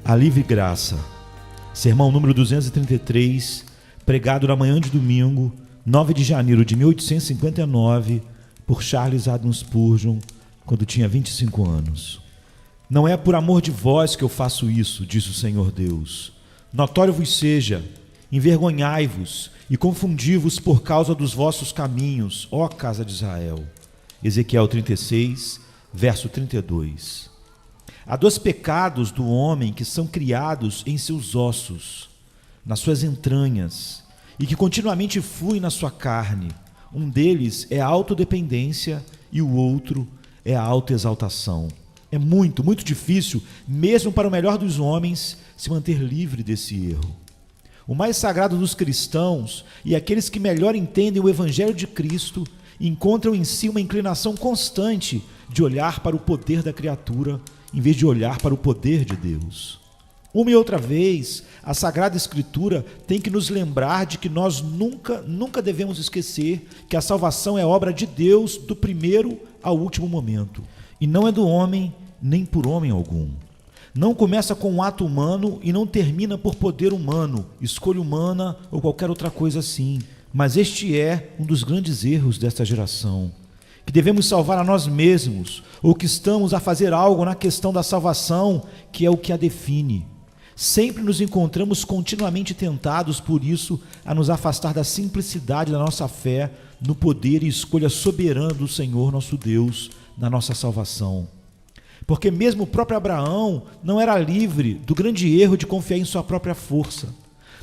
A livre graça. Sermão número 233, pregado na manhã de domingo, 9 de janeiro de 1859, por Charles Haddon Spurgeon, quando tinha 25 anos. Não é por amor de vós que eu faço isso, diz o Senhor Deus. Notório vos seja, envergonhai-vos e confundi-vos por causa dos vossos caminhos, ó casa de Israel. Ezequiel 36, verso 32. Há dois pecados do homem que são criados em seus ossos, nas suas entranhas, e que continuamente fluem na sua carne. Um deles é a autodependência e o outro é a autoexaltação. É muito, muito difícil, mesmo para o melhor dos homens, se manter livre desse erro. O mais sagrado dos cristãos e aqueles que melhor entendem o Evangelho de Cristo encontram em si uma inclinação constante de olhar para o poder da criatura em vez de olhar para o poder de Deus. Uma e outra vez, a Sagrada Escritura tem que nos lembrar de que nós nunca devemos esquecer que a salvação é obra de Deus do primeiro ao último momento. E não é do homem, nem por homem algum. Não começa com um ato humano e não termina por poder humano, escolha humana ou qualquer outra coisa assim. Mas este é um dos grandes erros desta geração. Que devemos salvar a nós mesmos, ou que estamos a fazer algo na questão da salvação, que é o que a define. Sempre nos encontramos continuamente tentados, por isso, a nos afastar da simplicidade da nossa fé no poder e escolha soberana do Senhor nosso Deus na nossa salvação. Porque mesmo o próprio Abraão não era livre do grande erro de confiar em sua própria força.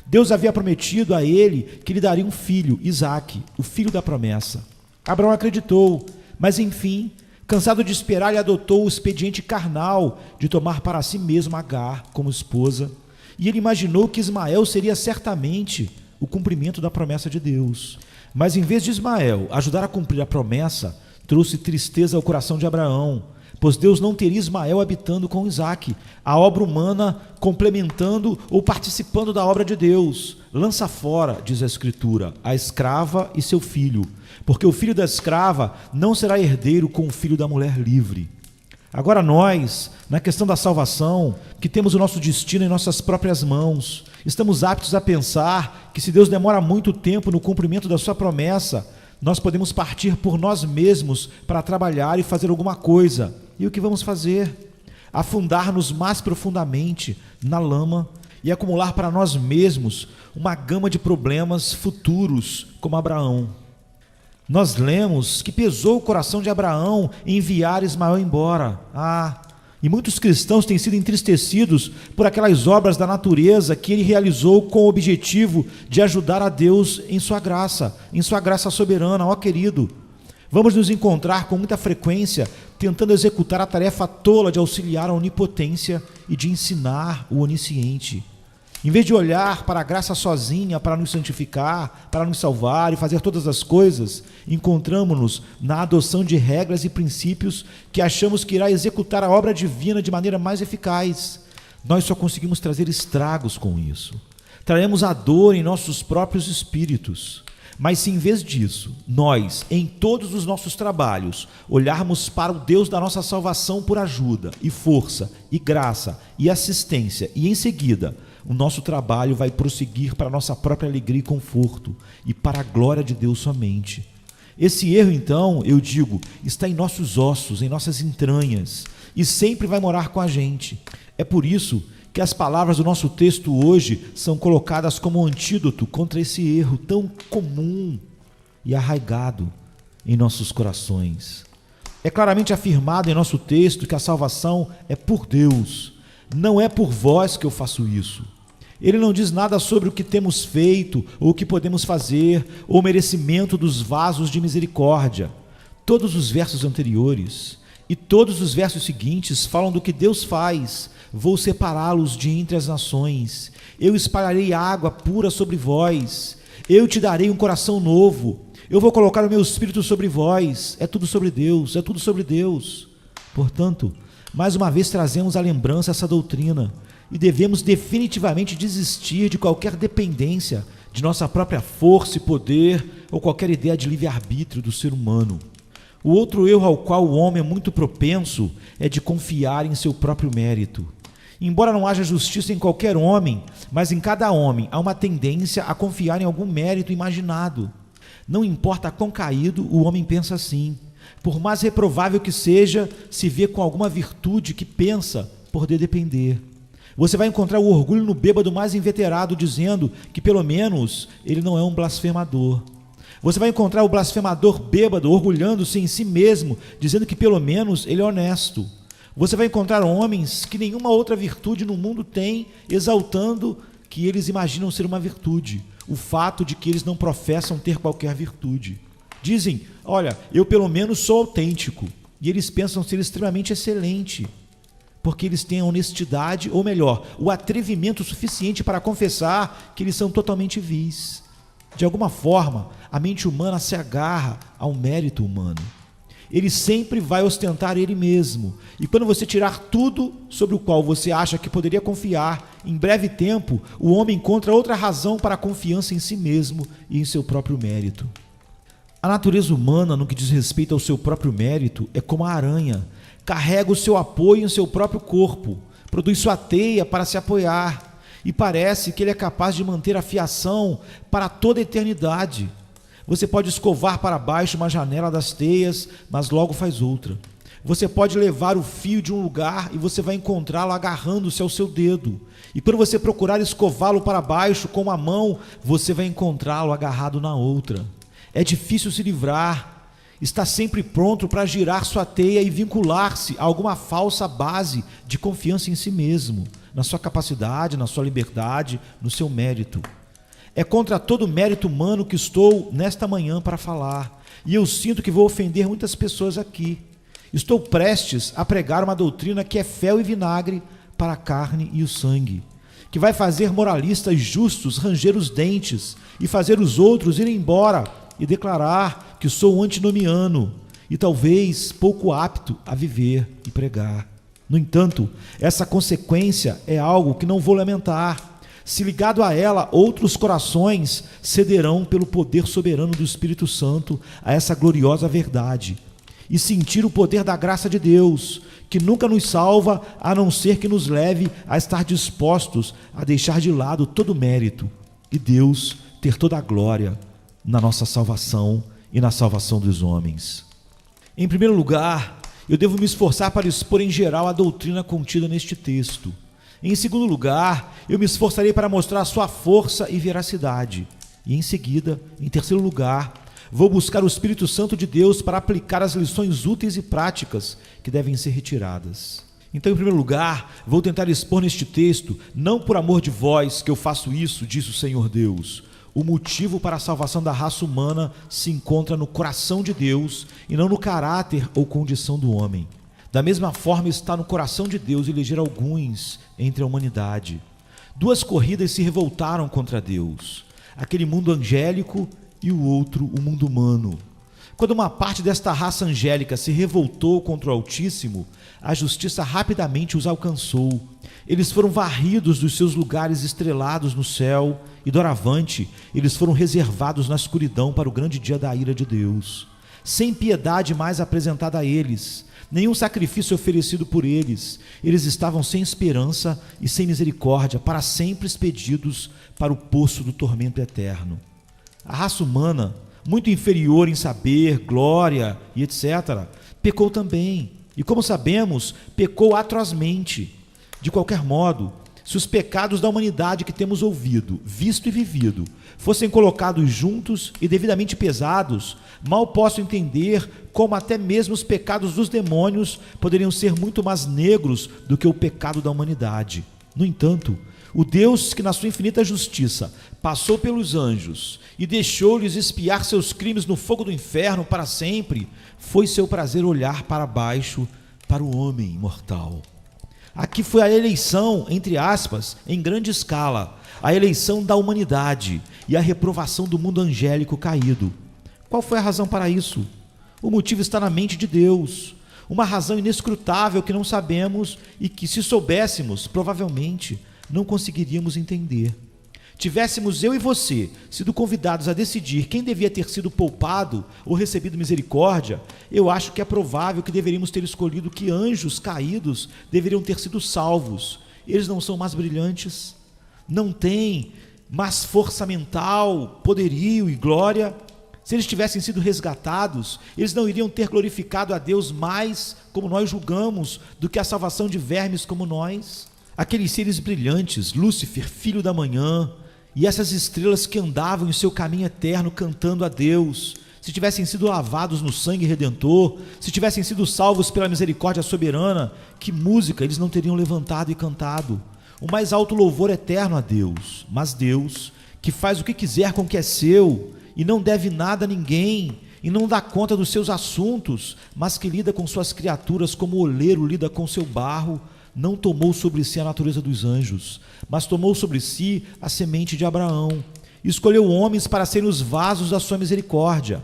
Deus havia prometido a ele que lhe daria um filho, Isaque, o filho da promessa. Abraão acreditou, mas enfim, cansado de esperar, ele adotou o expediente carnal de tomar para si mesmo Agar como esposa, e ele imaginou que Ismael seria certamente o cumprimento da promessa de Deus. Mas em vez de Ismael ajudar a cumprir a promessa, trouxe tristeza ao coração de Abraão, pois Deus não teria Ismael habitando com Isaque, a obra humana complementando ou participando da obra de Deus. Lança fora, diz a Escritura, a escrava e seu filho, porque o filho da escrava não será herdeiro com o filho da mulher livre. Agora nós, na questão da salvação, que temos o nosso destino em nossas próprias mãos, estamos aptos a pensar que se Deus demora muito tempo no cumprimento da sua promessa, nós podemos partir por nós mesmos para trabalhar e fazer alguma coisa. E o que vamos fazer? Afundar-nos mais profundamente na lama e acumular para nós mesmos uma gama de problemas futuros, como Abraão. Nós lemos que pesou o coração de Abraão em enviar Ismael embora. E muitos cristãos têm sido entristecidos por aquelas obras da natureza que ele realizou com o objetivo de ajudar a Deus em sua graça soberana. Ó querido, vamos nos encontrar com muita frequência tentando executar a tarefa tola de auxiliar a onipotência e de ensinar o onisciente. Em vez de olhar para a graça sozinha para nos santificar, para nos salvar e fazer todas as coisas, encontramos-nos na adoção de regras e princípios que achamos que irá executar a obra divina de maneira mais eficaz. Nós só conseguimos trazer estragos com isso. Traremos a dor em nossos próprios espíritos. Mas se em vez disso, nós, em todos os nossos trabalhos, olharmos para o Deus da nossa salvação por ajuda e força e graça e assistência, e em seguida o nosso trabalho vai prosseguir para a nossa própria alegria e conforto e para a glória de Deus somente. Esse erro, então, eu digo, está em nossos ossos, em nossas entranhas, e sempre vai morar com a gente. É por isso que as palavras do nosso texto hoje são colocadas como um antídoto contra esse erro tão comum e arraigado em nossos corações. É claramente afirmado em nosso texto que a salvação é por Deus, não é por vós que eu faço isso. Ele não diz nada sobre o que temos feito, ou o que podemos fazer, ou o merecimento dos vasos de misericórdia. Todos os versos anteriores e todos os versos seguintes falam do que Deus faz. Vou separá-los de entre as nações, eu espalharei água pura sobre vós, eu te darei um coração novo, eu vou colocar o meu espírito sobre vós. É tudo sobre Deus, é tudo sobre Deus. Portanto, mais uma vez trazemos à lembrança essa doutrina, e devemos definitivamente desistir de qualquer dependência de nossa própria força e poder ou qualquer ideia de livre-arbítrio do ser humano. O outro erro ao qual o homem é muito propenso é de confiar em seu próprio mérito. Embora não haja justiça em qualquer homem, mas em cada homem há uma tendência a confiar em algum mérito imaginado. Não importa quão caído, o homem pensa assim. Por mais reprovável que seja, se vê com alguma virtude que pensa poder depender. Você vai encontrar o orgulho no bêbado mais inveterado, dizendo que pelo menos ele não é um blasfemador. Você vai encontrar o blasfemador bêbado orgulhando-se em si mesmo, dizendo que pelo menos ele é honesto. Você vai encontrar homens que nenhuma outra virtude no mundo tem, exaltando que eles imaginam ser uma virtude, o fato de que eles não professam ter qualquer virtude. Dizem, olha, eu pelo menos sou autêntico, e eles pensam ser extremamente excelente, porque eles têm a honestidade, ou melhor, o atrevimento suficiente para confessar que eles são totalmente vis. De alguma forma, a mente humana se agarra ao mérito humano. Ele sempre vai ostentar ele mesmo. E quando você tirar tudo sobre o qual você acha que poderia confiar, em breve tempo, o homem encontra outra razão para a confiança em si mesmo e em seu próprio mérito. A natureza humana, no que diz respeito ao seu próprio mérito, é como a aranha. Carrega o seu apoio em seu próprio corpo, produz sua teia para se apoiar, e parece que ele é capaz de manter a fiação para toda a eternidade. Você pode escovar para baixo uma janela das teias, mas logo faz outra. Você pode levar o fio de um lugar e você vai encontrá-lo agarrando-se ao seu dedo. E quando você procurar escová-lo para baixo com uma mão, você vai encontrá-lo agarrado na outra. É difícil se livrar. Está sempre pronto para girar sua teia e vincular-se a alguma falsa base de confiança em si mesmo, na sua capacidade, na sua liberdade, no seu mérito. É contra todo o mérito humano que estou nesta manhã para falar, e eu sinto que vou ofender muitas pessoas aqui. Estou prestes a pregar uma doutrina que é fel e vinagre para a carne e o sangue, que vai fazer moralistas justos ranger os dentes e fazer os outros irem embora e declarar que sou antinomiano e talvez pouco apto a viver e pregar. No entanto, essa consequência é algo que não vou lamentar. Se ligado a ela, outros corações cederão pelo poder soberano do Espírito Santo a essa gloriosa verdade e sentir o poder da graça de Deus, que nunca nos salva a não ser que nos leve a estar dispostos a deixar de lado todo o mérito e Deus ter toda a glória na nossa salvação e na salvação dos homens. Em primeiro lugar, eu devo me esforçar para expor em geral a doutrina contida neste texto. Em segundo lugar, eu me esforçarei para mostrar a sua força e veracidade. E em seguida, em terceiro lugar, vou buscar o Espírito Santo de Deus para aplicar as lições úteis e práticas que devem ser retiradas. Então, em primeiro lugar, vou tentar expor neste texto, não por amor de vós que eu faço isso, diz o Senhor Deus. O motivo para a salvação da raça humana se encontra no coração de Deus e não no caráter ou condição do homem. Da mesma forma está no coração de Deus eleger alguns entre a humanidade. Duas corridas se revoltaram contra Deus, aquele mundo angélico e o outro, o mundo humano. Quando uma parte desta raça angélica se revoltou contra o Altíssimo, a justiça rapidamente os alcançou. Eles foram varridos dos seus lugares estrelados no céu e, doravante, eles foram reservados na escuridão para o grande dia da ira de Deus. Sem piedade mais apresentada a eles, nenhum sacrifício oferecido por eles, eles estavam sem esperança e sem misericórdia, para sempre expedidos para o poço do tormento eterno. A raça humana, muito inferior em saber, glória e etc., pecou também, e como sabemos, pecou atrozmente. De qualquer modo, se os pecados da humanidade que temos ouvido, visto e vivido, fossem colocados juntos e devidamente pesados, mal posso entender como até mesmo os pecados dos demônios poderiam ser muito mais negros do que o pecado da humanidade. No entanto, o Deus que na sua infinita justiça passou pelos anjos e deixou-lhes expiar seus crimes no fogo do inferno para sempre, foi seu prazer olhar para baixo para o homem mortal. Aqui foi a eleição, entre aspas, em grande escala, a eleição da humanidade e a reprovação do mundo angélico caído. Qual foi a razão para isso? O motivo está na mente de Deus, uma razão inescrutável que não sabemos e que, se soubéssemos, provavelmente não conseguiríamos entender. Tivéssemos eu e você sido convidados a decidir quem devia ter sido poupado ou recebido misericórdia, eu acho que é provável que deveríamos ter escolhido que anjos caídos deveriam ter sido salvos eles não são mais brilhantes? Não têm mais força mental, poderio e glória? Se eles tivessem sido resgatados, eles não iriam ter glorificado a Deus mais, como nós julgamos, do que a salvação de vermes como nós? Aqueles seres brilhantes, Lúcifer, filho da manhã, e essas estrelas que andavam em seu caminho eterno cantando a Deus, se tivessem sido lavados no sangue redentor, se tivessem sido salvos pela misericórdia soberana, que música eles não teriam levantado e cantado? O mais alto louvor eterno a Deus. Mas Deus, que faz o que quiser com o que é seu, e não deve nada a ninguém, e não dá conta dos seus assuntos, mas que lida com suas criaturas como o oleiro lida com seu barro, não tomou sobre si a natureza dos anjos, mas tomou sobre si a semente de Abraão, e escolheu homens para serem os vasos da sua misericórdia.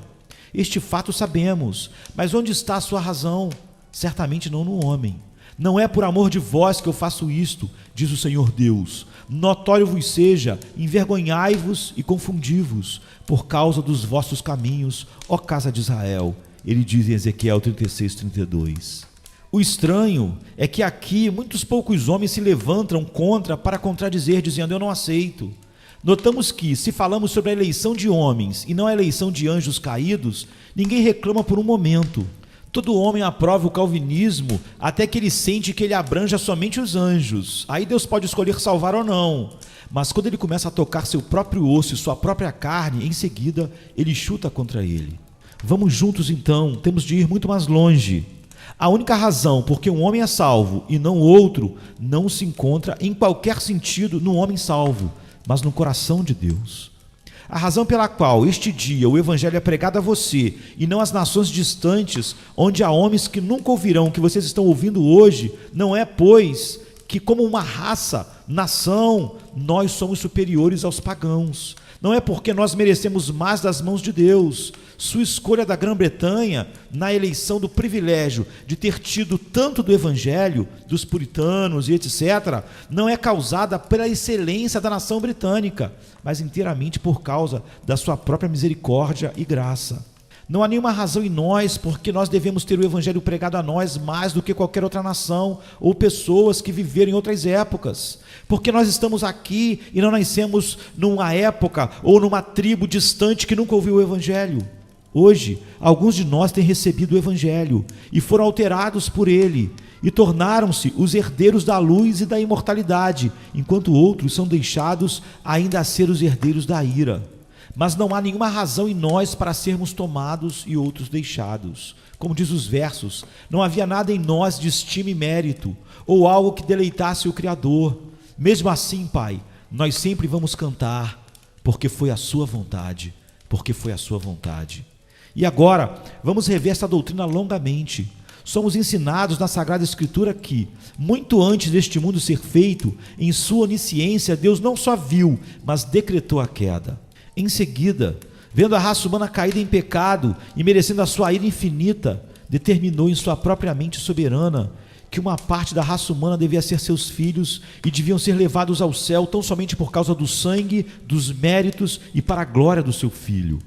Este fato sabemos, mas onde está a sua razão? Certamente não no homem. Não é por amor de vós que eu faço isto, diz o Senhor Deus. Notório vos seja, envergonhai-vos e confundi-vos, por causa dos vossos caminhos, ó casa de Israel. Ele diz em Ezequiel 36:32. O estranho é que aqui muitos poucos homens se levantam contra para contradizer, dizendo: eu não aceito. Notamos que, se falamos sobre a eleição de homens e não a eleição de anjos caídos, ninguém reclama por um momento. Todo homem aprova o calvinismo até que ele sente que ele abranja somente os anjos. Aí Deus pode escolher salvar ou não. Mas quando ele começa a tocar seu próprio osso e sua própria carne, em seguida ele chuta contra ele. Vamos juntos então, temos de ir muito mais longe. A única razão por que um homem é salvo e não outro não se encontra em qualquer sentido no homem salvo, mas no coração de Deus. A razão pela qual este dia o evangelho é pregado a você e não às nações distantes, onde há homens que nunca ouvirão o que vocês estão ouvindo hoje, não é, pois, que como uma raça, nação, nós somos superiores aos pagãos. Não é porque nós merecemos mais das mãos de Deus. Sua escolha da Grã-Bretanha na eleição do privilégio de ter tido tanto do evangelho, dos puritanos e etc., não é causada pela excelência da nação britânica, mas inteiramente por causa da sua própria misericórdia e graça. Não há nenhuma razão em nós porque nós devemos ter o evangelho pregado a nós mais do que qualquer outra nação ou pessoas que viveram em outras épocas. Porque nós estamos aqui e não nascemos numa época ou numa tribo distante que nunca ouviu o evangelho. Hoje, alguns de nós têm recebido o evangelho e foram alterados por ele e tornaram-se os herdeiros da luz e da imortalidade, enquanto outros são deixados ainda a ser os herdeiros da ira. Mas não há nenhuma razão em nós para sermos tomados e outros deixados. Como diz os versos, não havia nada em nós de estima e mérito, ou algo que deleitasse o Criador. Mesmo assim, Pai, nós sempre vamos cantar, porque foi a sua vontade, porque foi a sua vontade. E agora, vamos rever essa doutrina longamente. Somos ensinados na Sagrada Escritura que, muito antes deste mundo ser feito, em sua onisciência, Deus não só viu, mas decretou a queda. Em seguida, vendo a raça humana caída em pecado e merecendo a sua ira infinita, determinou em sua própria mente soberana que uma parte da raça humana devia ser seus filhos e deviam ser levados ao céu tão somente por causa do sangue, dos méritos e para a glória do seu Filho.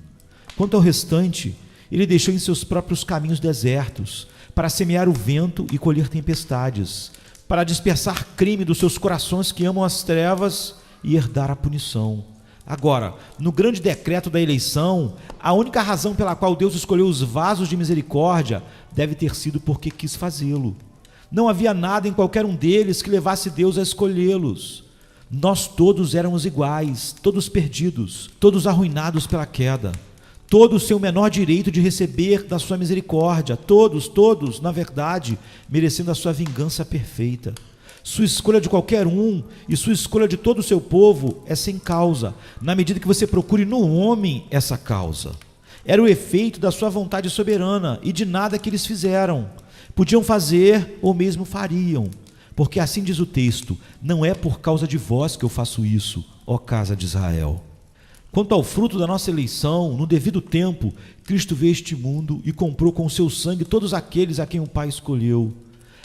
Quanto ao restante, ele deixou em seus próprios caminhos desertos, para semear o vento e colher tempestades, para dispersar crime dos seus corações que amam as trevas e herdar a punição. Agora, no grande decreto da eleição, a única razão pela qual Deus escolheu os vasos de misericórdia deve ter sido porque quis fazê-lo. Não havia nada em qualquer um deles que levasse Deus a escolhê-los. Nós todos éramos iguais, todos perdidos, todos arruinados pela queda. Todos sem o menor direito de receber da sua misericórdia, todos, na verdade, merecendo a sua vingança perfeita. Sua escolha de qualquer um e sua escolha de todo o seu povo é sem causa, na medida que você procure no homem essa causa. Era o efeito da sua vontade soberana e de nada que eles fizeram. Podiam fazer ou mesmo fariam, porque assim diz o texto: não é por causa de vós que eu faço isso, ó casa de Israel. Quanto ao fruto da nossa eleição, no devido tempo, Cristo veio a este mundo e comprou com o seu sangue todos aqueles a quem o Pai escolheu.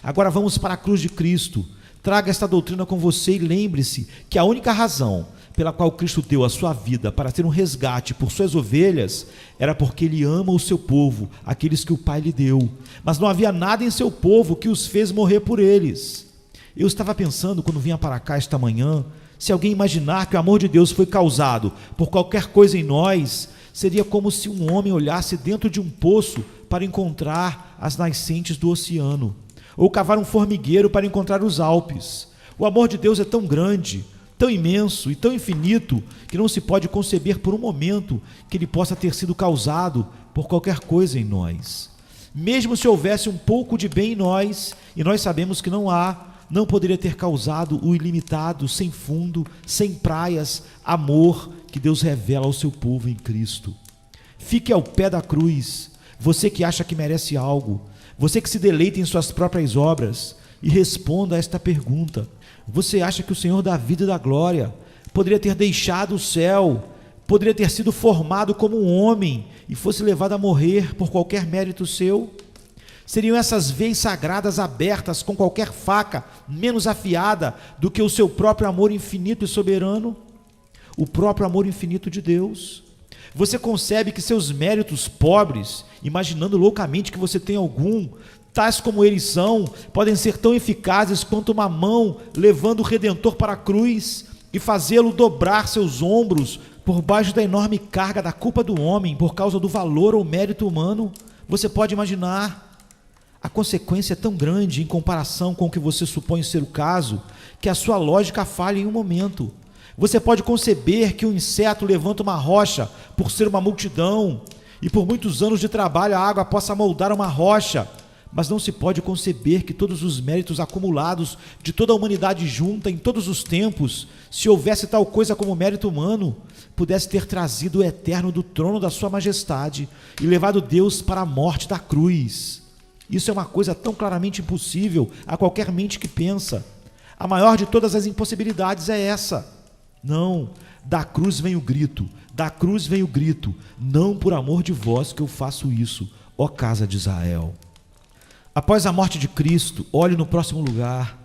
Agora vamos para a cruz de Cristo. Traga esta doutrina com você e lembre-se que a única razão pela qual Cristo deu a sua vida para ter um resgate por suas ovelhas era porque Ele ama o seu povo, aqueles que o Pai lhe deu. Mas não havia nada em seu povo que os fez morrer por eles. Eu estava pensando, quando vinha para cá esta manhã, se alguém imaginar que o amor de Deus foi causado por qualquer coisa em nós, seria como se um homem olhasse dentro de um poço para encontrar as nascentes do oceano, ou cavar um formigueiro para encontrar os Alpes. O amor de Deus é tão grande, tão imenso e tão infinito, que não se pode conceber por um momento que ele possa ter sido causado por qualquer coisa em nós. Mesmo se houvesse um pouco de bem em nós, e nós sabemos que não há, não poderia ter causado o ilimitado, sem fundo, sem praias, amor que Deus revela ao seu povo em Cristo. Fique ao pé da cruz, você que acha que merece algo, você que se deleita em suas próprias obras, e responda a esta pergunta: você acha que o Senhor da vida e da glória poderia ter deixado o céu, poderia ter sido formado como um homem e fosse levado a morrer por qualquer mérito seu? Seriam essas veias sagradas abertas com qualquer faca menos afiada do que o seu próprio amor infinito e soberano? O próprio amor infinito de Deus? Você concebe que seus méritos pobres, imaginando loucamente que você tem algum, tais como eles são, podem ser tão eficazes quanto uma mão levando o Redentor para a cruz e fazê-lo dobrar seus ombros por baixo da enorme carga da culpa do homem por causa do valor ou mérito humano? Você pode imaginar? A consequência é tão grande em comparação com o que você supõe ser o caso, que a sua lógica falha em um momento. Você pode conceber que um inseto levanta uma rocha por ser uma multidão, e por muitos anos de trabalho a água possa moldar uma rocha, mas não se pode conceber que todos os méritos acumulados de toda a humanidade junta em todos os tempos, se houvesse tal coisa como mérito humano, pudesse ter trazido o eterno do trono da sua majestade e levado Deus para a morte da cruz. Isso é uma coisa tão claramente impossível a qualquer mente que pensa. A maior de todas as impossibilidades é essa. Não, da cruz vem o grito, da cruz vem o grito, não por amor de vós que eu faço isso, ó casa de Israel. Após a morte de Cristo, olhe no próximo lugar,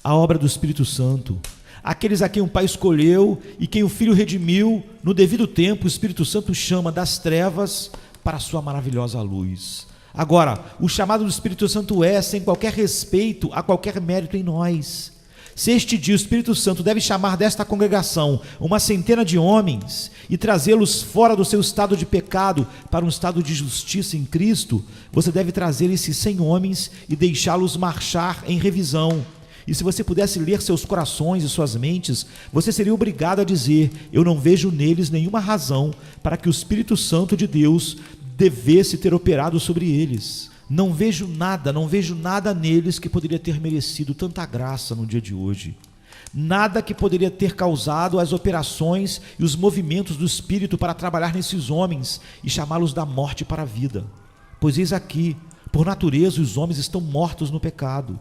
a obra do Espírito Santo. Aqueles a quem o Pai escolheu e quem o Filho redimiu, no devido tempo o Espírito Santo chama das trevas para a sua maravilhosa luz. Agora, o chamado do Espírito Santo é sem qualquer respeito a qualquer mérito em nós. Se este dia o Espírito Santo deve chamar desta congregação uma centena de homens e trazê-los fora do seu estado de pecado para um estado de justiça em Cristo, você deve trazer esses 100 homens e deixá-los marchar em revisão. E se você pudesse ler seus corações e suas mentes, você seria obrigado a dizer: eu não vejo neles nenhuma razão para que o Espírito Santo de Deus devesse ter operado sobre eles. Não vejo nada neles que poderia ter merecido tanta graça no dia de hoje. Nada que poderia ter causado as operações e os movimentos do Espírito para trabalhar nesses homens e chamá-los da morte para a vida. Pois eis aqui, por natureza os homens estão mortos no pecado.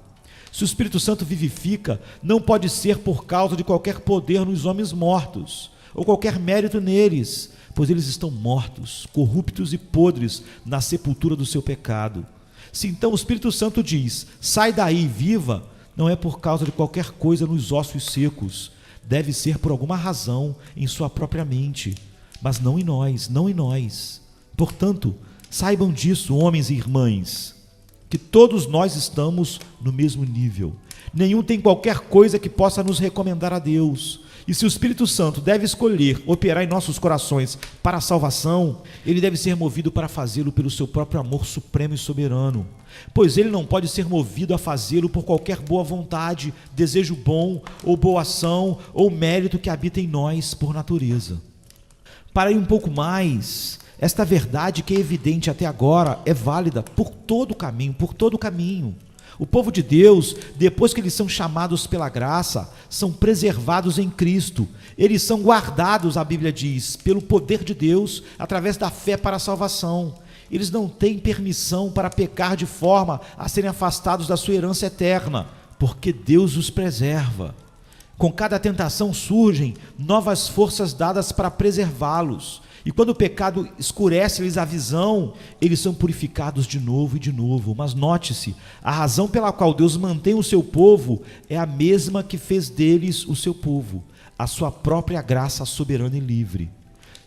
Se o Espírito Santo vivifica, não pode ser por causa de qualquer poder nos homens mortos, ou qualquer mérito neles, pois eles estão mortos, corruptos e podres na sepultura do seu pecado. Se então o Espírito Santo diz: sai daí, viva, não é por causa de qualquer coisa nos ossos secos, deve ser por alguma razão em sua própria mente, mas não em nós. Portanto, saibam disso, homens e irmãs, que todos nós estamos no mesmo nível. Nenhum tem qualquer coisa que possa nos recomendar a Deus. E se o Espírito Santo deve escolher operar em nossos corações para a salvação, ele deve ser movido para fazê-lo pelo seu próprio amor supremo e soberano, pois ele não pode ser movido a fazê-lo por qualquer boa vontade, desejo bom, ou boa ação, ou mérito que habita em nós por natureza. Para ir um pouco mais, esta verdade que é evidente até agora é válida por todo o caminho. O povo de Deus, depois que eles são chamados pela graça, são preservados em Cristo. Eles são guardados, a Bíblia diz, pelo poder de Deus, através da fé para a salvação. Eles não têm permissão para pecar de forma a serem afastados da sua herança eterna, porque Deus os preserva. Com cada tentação surgem novas forças dadas para preservá-los. E quando o pecado escurece-lhes a visão, eles são purificados de novo e de novo. Mas note-se, a razão pela qual Deus mantém o seu povo é a mesma que fez deles o seu povo, a sua própria graça soberana e livre.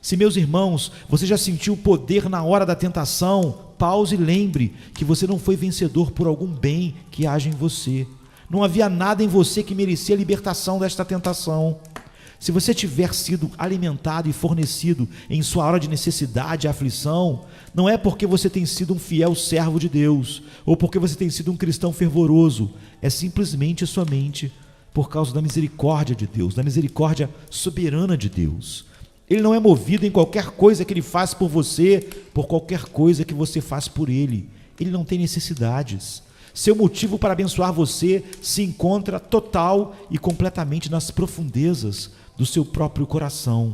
Se, meus irmãos, você já sentiu o poder na hora da tentação, pause e lembre que você não foi vencedor por algum bem que age em você. Não havia nada em você que merecia a libertação desta tentação. Se você tiver sido alimentado e fornecido em sua hora de necessidade e aflição, não é porque você tem sido um fiel servo de Deus, ou porque você tem sido um cristão fervoroso, é simplesmente e somente por causa da misericórdia de Deus, da misericórdia soberana de Deus. Ele não é movido em qualquer coisa que Ele faz por você, por qualquer coisa que você faz por Ele. Ele não tem necessidades. Seu motivo para abençoar você se encontra total e completamente nas profundezas do seu próprio coração.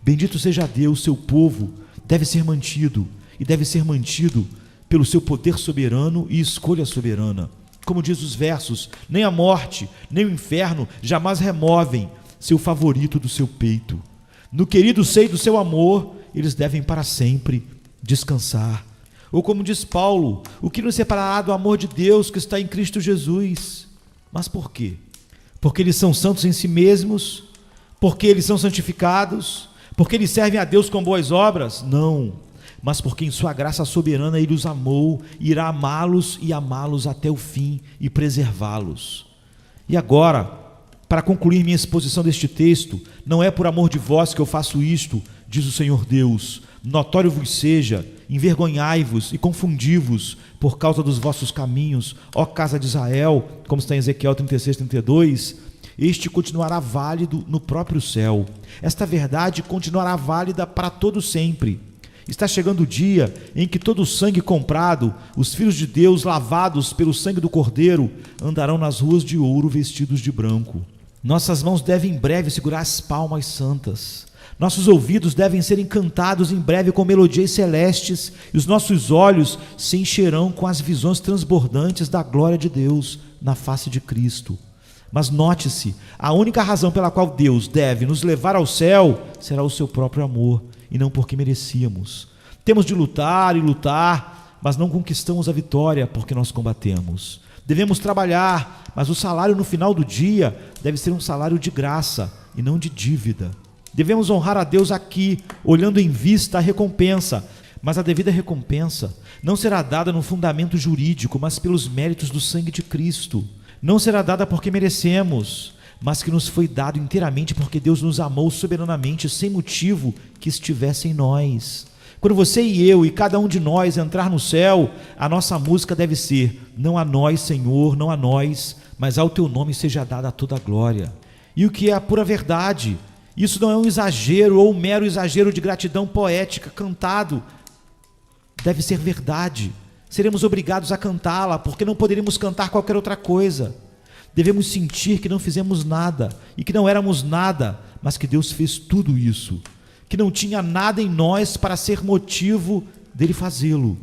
Bendito seja Deus, seu povo deve ser mantido, e deve ser mantido pelo seu poder soberano e escolha soberana. Como diz os versos, nem a morte, nem o inferno jamais removem seu favorito do seu peito. No querido seio do seu amor, eles devem para sempre descansar. Ou como diz Paulo, o que nos separará do amor de Deus que está em Cristo Jesus? Mas por quê? Porque eles são santos em si mesmos? Porque eles são santificados? Porque eles servem a Deus com boas obras? Não, mas porque em sua graça soberana Ele os amou, e irá amá-los e amá-los até o fim e preservá-los. E agora, para concluir minha exposição deste texto, não é por amor de vós que eu faço isto, diz o Senhor Deus. Notório vos seja, envergonhai-vos e confundi-vos por causa dos vossos caminhos, ó casa de Israel, como está em Ezequiel 36, 32, este continuará válido no próprio céu. Esta verdade continuará válida para todo sempre. Está chegando o dia em que todo o sangue comprado, os filhos de Deus lavados pelo sangue do Cordeiro, andarão nas ruas de ouro vestidos de branco. Nossas mãos devem em breve segurar as palmas santas. Nossos ouvidos devem ser encantados em breve com melodias celestes, e os nossos olhos se encherão com as visões transbordantes da glória de Deus na face de Cristo. Mas note-se, a única razão pela qual Deus deve nos levar ao céu será o seu próprio amor, e não porque merecíamos. Temos de lutar e lutar, mas não conquistamos a vitória porque nós combatemos. Devemos trabalhar, mas o salário no final do dia deve ser um salário de graça e não de dívida. Devemos honrar a Deus aqui, olhando em vista a recompensa, mas a devida recompensa não será dada no fundamento jurídico, mas pelos méritos do sangue de Cristo. Não será dada porque merecemos, mas que nos foi dado inteiramente porque Deus nos amou soberanamente, sem motivo que estivesse em nós. Quando você e eu e cada um de nós entrar no céu, a nossa música deve ser: não a nós, Senhor, não a nós, mas ao teu nome seja dada toda a glória. E o que é a pura verdade? Isso não é um exagero ou um mero exagero de gratidão poética cantado. Deve ser verdade. Seremos obrigados a cantá-la, porque não poderíamos cantar qualquer outra coisa. Devemos sentir que não fizemos nada, e que não éramos nada, mas que Deus fez tudo isso, que não tinha nada em nós para ser motivo dele fazê-lo,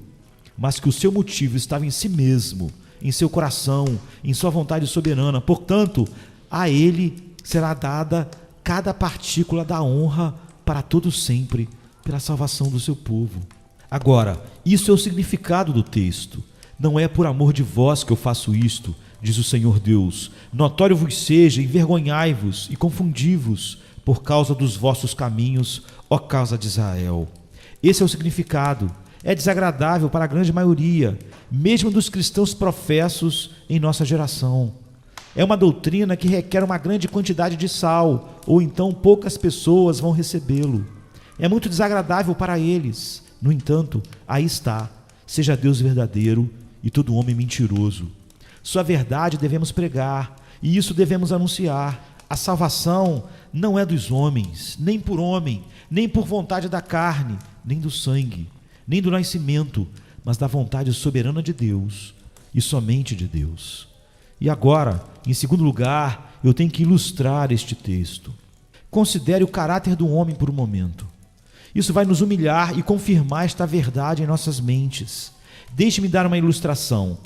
mas que o seu motivo estava em si mesmo, em seu coração, em sua vontade soberana. Portanto, a ele será dada cada partícula da honra para todo sempre, pela salvação do seu povo. Agora, isso é o significado do texto. Não é por amor de vós que eu faço isto, diz o Senhor Deus. Notório vos seja, envergonhai-vos e confundi-vos por causa dos vossos caminhos, ó casa de Israel. Esse é o significado. É desagradável para a grande maioria, mesmo dos cristãos professos em nossa geração. É uma doutrina que requer uma grande quantidade de sal, ou então poucas pessoas vão recebê-lo. É muito desagradável para eles. No entanto, aí está: seja Deus verdadeiro e todo homem mentiroso. Sua verdade devemos pregar, e isso devemos anunciar. A salvação não é dos homens, nem por homem, nem por vontade da carne, nem do sangue, nem do nascimento, mas da vontade soberana de Deus, e somente de Deus. E agora, em segundo lugar, eu tenho que ilustrar este texto. Considere o caráter do homem por um momento. Isso vai nos humilhar e confirmar esta verdade em nossas mentes. Deixe-me dar uma ilustração.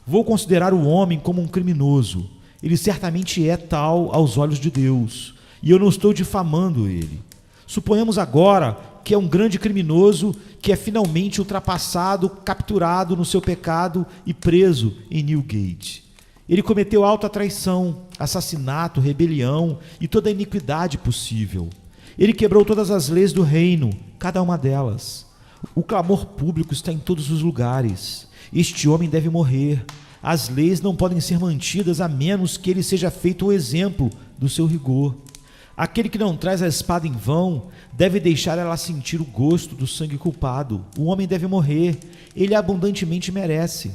Vou considerar o homem como um criminoso. Ele certamente é tal aos olhos de Deus, e eu não estou difamando ele. Suponhamos agora que é um grande criminoso que é finalmente ultrapassado, capturado no seu pecado e preso em Newgate. Ele cometeu alta traição, assassinato, rebelião e toda a iniquidade possível. Ele quebrou todas as leis do reino, cada uma delas. O clamor público está em todos os lugares. Este homem deve morrer. As leis não podem ser mantidas a menos que ele seja feito o exemplo do seu rigor. Aquele que não traz a espada em vão deve deixar ela sentir o gosto do sangue culpado. O homem deve morrer, ele abundantemente merece.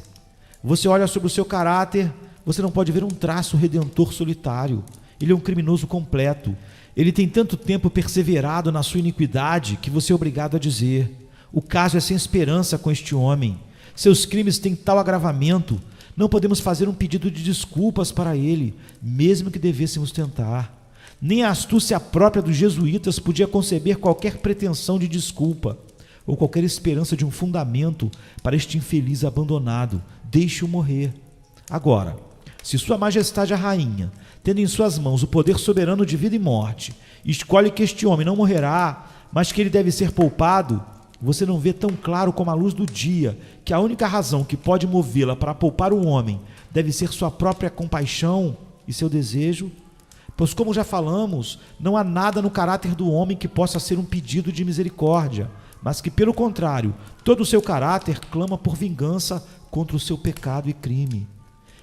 Você olha sobre o seu caráter, você não pode ver um traço redentor solitário. Ele é um criminoso completo. Ele tem tanto tempo perseverado na sua iniquidade que você é obrigado a dizer: o caso é sem esperança com este homem. Seus crimes têm tal agravamento, não podemos fazer um pedido de desculpas para ele, mesmo que devêssemos tentar. Nem a astúcia própria dos jesuítas podia conceber qualquer pretensão de desculpa, ou qualquer esperança de um fundamento para este infeliz abandonado. Deixe-o morrer. Agora, se Sua Majestade a Rainha, tendo em suas mãos o poder soberano de vida e morte, escolhe que este homem não morrerá, mas que ele deve ser poupado, você não vê tão claro como a luz do dia que a única razão que pode movê-la para poupar o homem deve ser sua própria compaixão e seu desejo? Pois, como já falamos, não há nada no caráter do homem que possa ser um pedido de misericórdia, mas que, pelo contrário, todo o seu caráter clama por vingança contra o seu pecado e crime.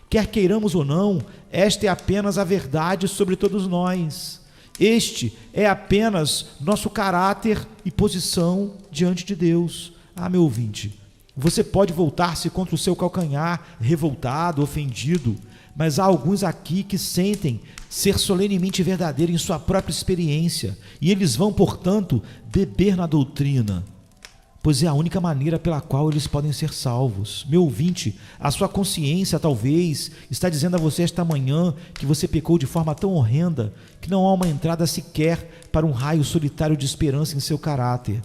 Quer queiramos ou não, esta é apenas a verdade sobre todos nós. Este é apenas nosso caráter e posição diante de Deus. Meu ouvinte, você pode voltar-se contra o seu calcanhar, revoltado, ofendido, mas há alguns aqui que sentem ser solenemente verdadeiro em sua própria experiência, e eles vão, portanto, beber na doutrina, pois é a única maneira pela qual eles podem ser salvos. Meu ouvinte, a sua consciência talvez está dizendo a você esta manhã que você pecou de forma tão horrenda que não há uma entrada sequer para um raio solitário de esperança em seu caráter.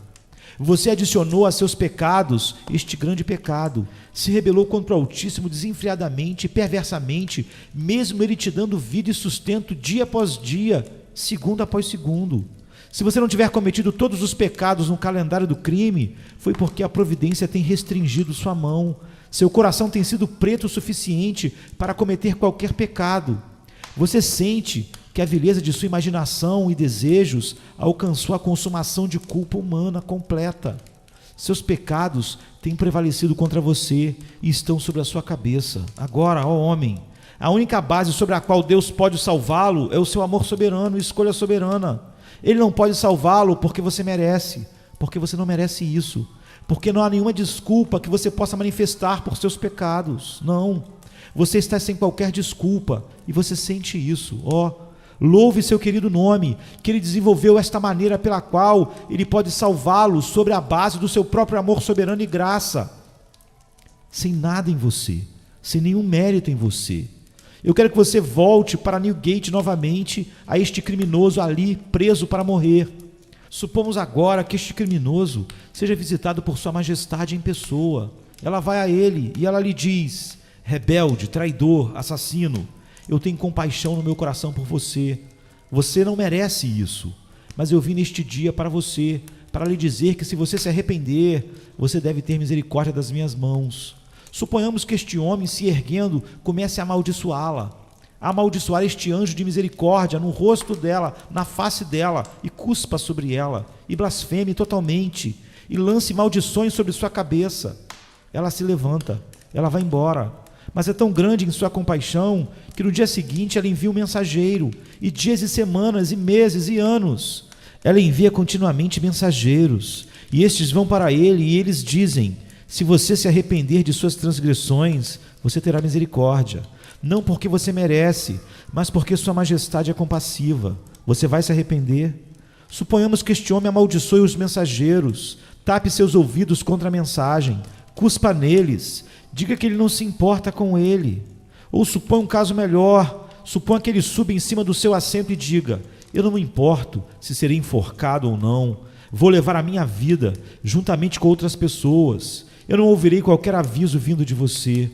Você adicionou a seus pecados este grande pecado, se rebelou contra o Altíssimo desenfreadamente e perversamente, mesmo ele te dando vida e sustento dia após dia, segundo após segundo. Se você não tiver cometido todos os pecados no calendário do crime, foi porque a providência tem restringido sua mão. Seu coração tem sido preto o suficiente para cometer qualquer pecado. Você sente que a vileza de sua imaginação e desejos alcançou a consumação de culpa humana completa. Seus pecados têm prevalecido contra você e estão sobre a sua cabeça. Agora, ó homem, a única base sobre a qual Deus pode salvá-lo é o seu amor soberano e escolha soberana. Ele não pode salvá-lo porque você merece, porque você não merece isso, porque não há nenhuma desculpa que você possa manifestar por seus pecados. Não, você está sem qualquer desculpa e você sente isso. Louve seu querido nome, que ele desenvolveu esta maneira pela qual ele pode salvá-lo sobre a base do seu próprio amor soberano e graça, sem nada em você, sem nenhum mérito em você. Eu quero que você volte para Newgate novamente, a este criminoso ali preso para morrer. Supomos agora que este criminoso seja visitado por Sua Majestade em pessoa. Ela vai a ele e ela lhe diz: rebelde, traidor, assassino, eu tenho compaixão no meu coração por você. Você não merece isso, mas eu vim neste dia para você, para lhe dizer que se você se arrepender, você deve ter misericórdia das minhas mãos. Suponhamos que este homem, se erguendo, comece a amaldiçoá-la, a amaldiçoar este anjo de misericórdia no rosto dela, na face dela, e cuspa sobre ela, e blasfeme totalmente, e lance maldições sobre sua cabeça. Ela se levanta, ela vai embora, mas é tão grande em sua compaixão que no dia seguinte ela envia um mensageiro, e dias e semanas e meses e anos. Ela envia continuamente mensageiros, e estes vão para ele e eles dizem: se você se arrepender de suas transgressões, você terá misericórdia, não porque você merece, mas porque Sua Majestade é compassiva. Você vai se arrepender? Suponhamos que este homem amaldiçoe os mensageiros, tape seus ouvidos contra a mensagem, cuspa neles, diga que ele não se importa com ele. Ou suponha um caso melhor, suponha que ele suba em cima do seu assento e diga: eu não me importo se serei enforcado ou não, vou levar a minha vida juntamente com outras pessoas, eu não ouvirei qualquer aviso vindo de você.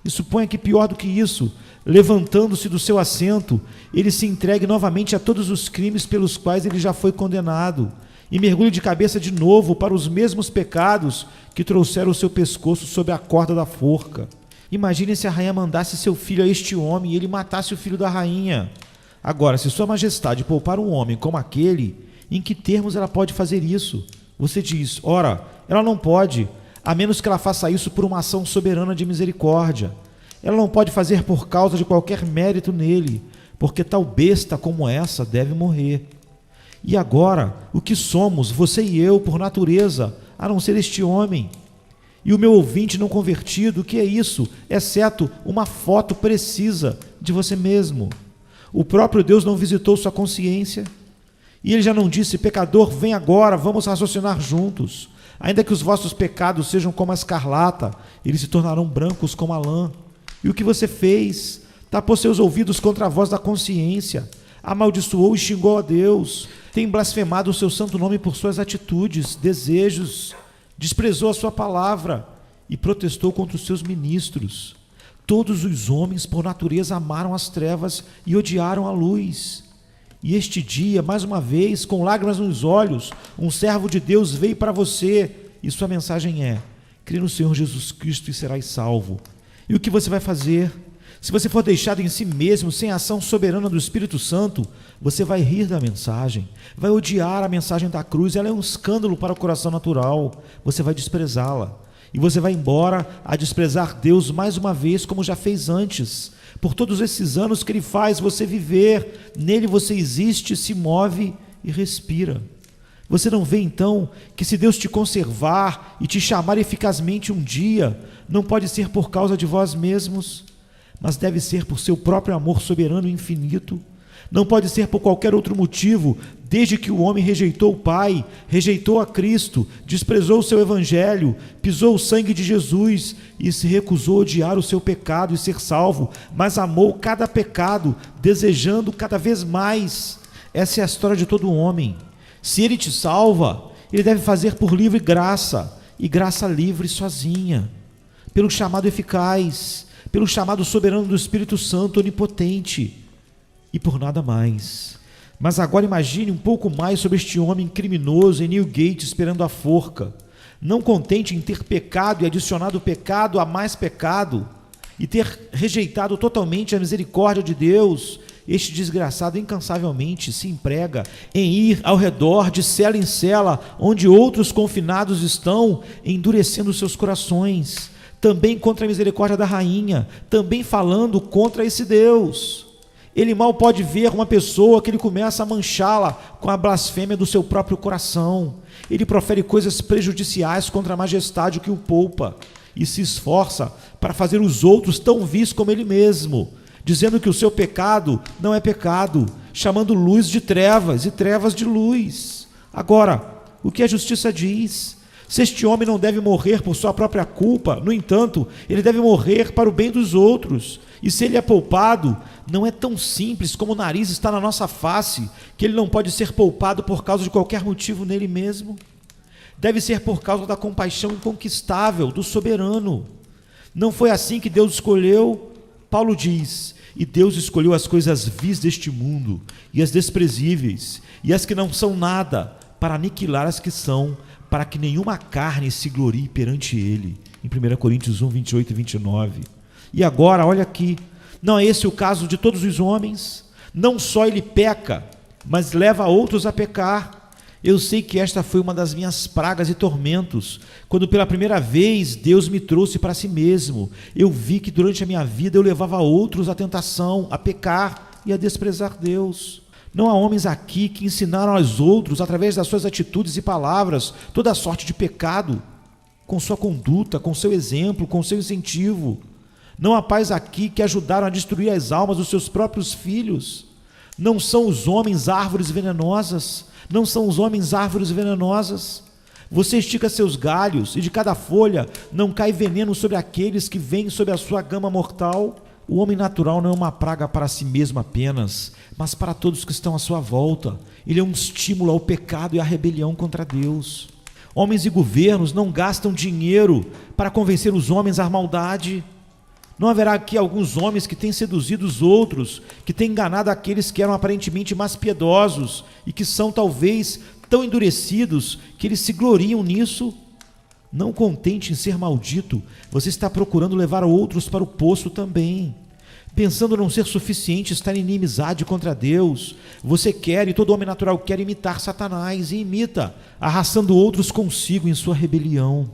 E suponha que, pior do que isso, levantando-se do seu assento, ele se entregue novamente a todos os crimes pelos quais ele já foi condenado, e mergulhe de cabeça de novo para os mesmos pecados que trouxeram o seu pescoço sob a corda da forca. Imagine se a rainha mandasse seu filho a este homem e ele matasse o filho da rainha. Agora, se Sua Majestade poupar um homem como aquele, em que termos ela pode fazer isso? Você diz: ora, ela não pode, a menos que ela faça isso por uma ação soberana de misericórdia. Ela não pode fazer por causa de qualquer mérito nele, porque tal besta como essa deve morrer. E agora, o que somos, você e eu, por natureza, a não ser este homem? E o meu ouvinte não convertido, o que é isso, exceto uma foto precisa de você mesmo? O próprio Deus não visitou sua consciência? E ele já não disse: pecador, vem agora, vamos raciocinar juntos. Ainda que os vossos pecados sejam como a escarlata, eles se tornarão brancos como a lã. E o que você fez? Tapou seus ouvidos contra a voz da consciência, amaldiçoou e xingou a Deus, tem blasfemado o seu santo nome por suas atitudes, desejos, desprezou a sua palavra e protestou contra os seus ministros. Todos os homens, por natureza, amaram as trevas e odiaram a luz. E este dia, mais uma vez, com lágrimas nos olhos, um servo de Deus veio para você, e sua mensagem é: crê no Senhor Jesus Cristo e serás salvo. E o que você vai fazer? Se você for deixado em si mesmo, sem a ação soberana do Espírito Santo, você vai rir da mensagem, vai odiar a mensagem da cruz, ela é um escândalo para o coração natural, você vai desprezá-la. E você vai embora a desprezar Deus mais uma vez, como já fez antes. Por todos esses anos que Ele faz você viver, nele você existe, se move e respira. Você não vê então que se Deus te conservar e te chamar eficazmente um dia, não pode ser por causa de vós mesmos, mas deve ser por seu próprio amor soberano e infinito. Não pode ser por qualquer outro motivo, desde que o homem rejeitou o Pai, rejeitou a Cristo, desprezou o seu Evangelho, pisou o sangue de Jesus e se recusou a odiar o seu pecado e ser salvo, mas amou cada pecado, desejando cada vez mais. Essa é a história de todo homem. Se Ele te salva, Ele deve fazer por livre graça, e graça livre sozinha, pelo chamado eficaz, pelo chamado soberano do Espírito Santo onipotente, e por nada mais. Mas agora imagine um pouco mais sobre este homem criminoso em Newgate esperando a forca. Não contente em ter pecado e adicionado pecado a mais pecado, e ter rejeitado totalmente a misericórdia de Deus, este desgraçado incansavelmente se emprega em ir ao redor de cela em cela, onde outros confinados estão, endurecendo seus corações, também contra a misericórdia da rainha, também falando contra esse Deus. Ele mal pode ver uma pessoa que ele começa a manchá-la com a blasfêmia do seu próprio coração. Ele profere coisas prejudiciais contra a majestade que o poupa e se esforça para fazer os outros tão vis como ele mesmo, dizendo que o seu pecado não é pecado, chamando luz de trevas e trevas de luz. Agora, o que a justiça diz? Se este homem não deve morrer por sua própria culpa, no entanto, ele deve morrer para o bem dos outros. E se ele é poupado, não é tão simples como o nariz está na nossa face, que ele não pode ser poupado por causa de qualquer motivo nele mesmo. Deve ser por causa da compaixão inconquistável do soberano. Não foi assim que Deus escolheu? Paulo diz: e Deus escolheu as coisas vis deste mundo, e as desprezíveis, e as que não são nada, para aniquilar as que são, para que nenhuma carne se glorie perante ele. Em 1 Coríntios 1, 28 e 29. E agora, olha aqui, não é esse o caso de todos os homens? Não só ele peca, mas leva outros a pecar. Eu sei que esta foi uma das minhas pragas e tormentos, quando pela primeira vez Deus me trouxe para si mesmo. Eu vi que durante a minha vida eu levava outros à tentação, a pecar e a desprezar Deus. Não há homens aqui que ensinaram aos outros, através das suas atitudes e palavras, toda sorte de pecado, com sua conduta, com seu exemplo, com seu incentivo. Não há pais aqui que ajudaram a destruir as almas dos seus próprios filhos. Não são os homens árvores venenosas, não são os homens árvores venenosas. Você estica seus galhos e de cada folha não cai veneno sobre aqueles que vêm sob a sua gama mortal. O homem natural não é uma praga para si mesmo apenas, mas para todos que estão à sua volta. Ele é um estímulo ao pecado e à rebelião contra Deus. Homens e governos não gastam dinheiro para convencer os homens à maldade. Não haverá aqui alguns homens que têm seduzido os outros, que têm enganado aqueles que eram aparentemente mais piedosos e que são talvez tão endurecidos que eles se gloriam nisso? Não contente em ser maldito, você está procurando levar outros para o poço também. Pensando não ser suficiente estar em inimizade contra Deus, você quer, e todo homem natural quer, imitar Satanás, e imita, arrastando outros consigo em sua rebelião.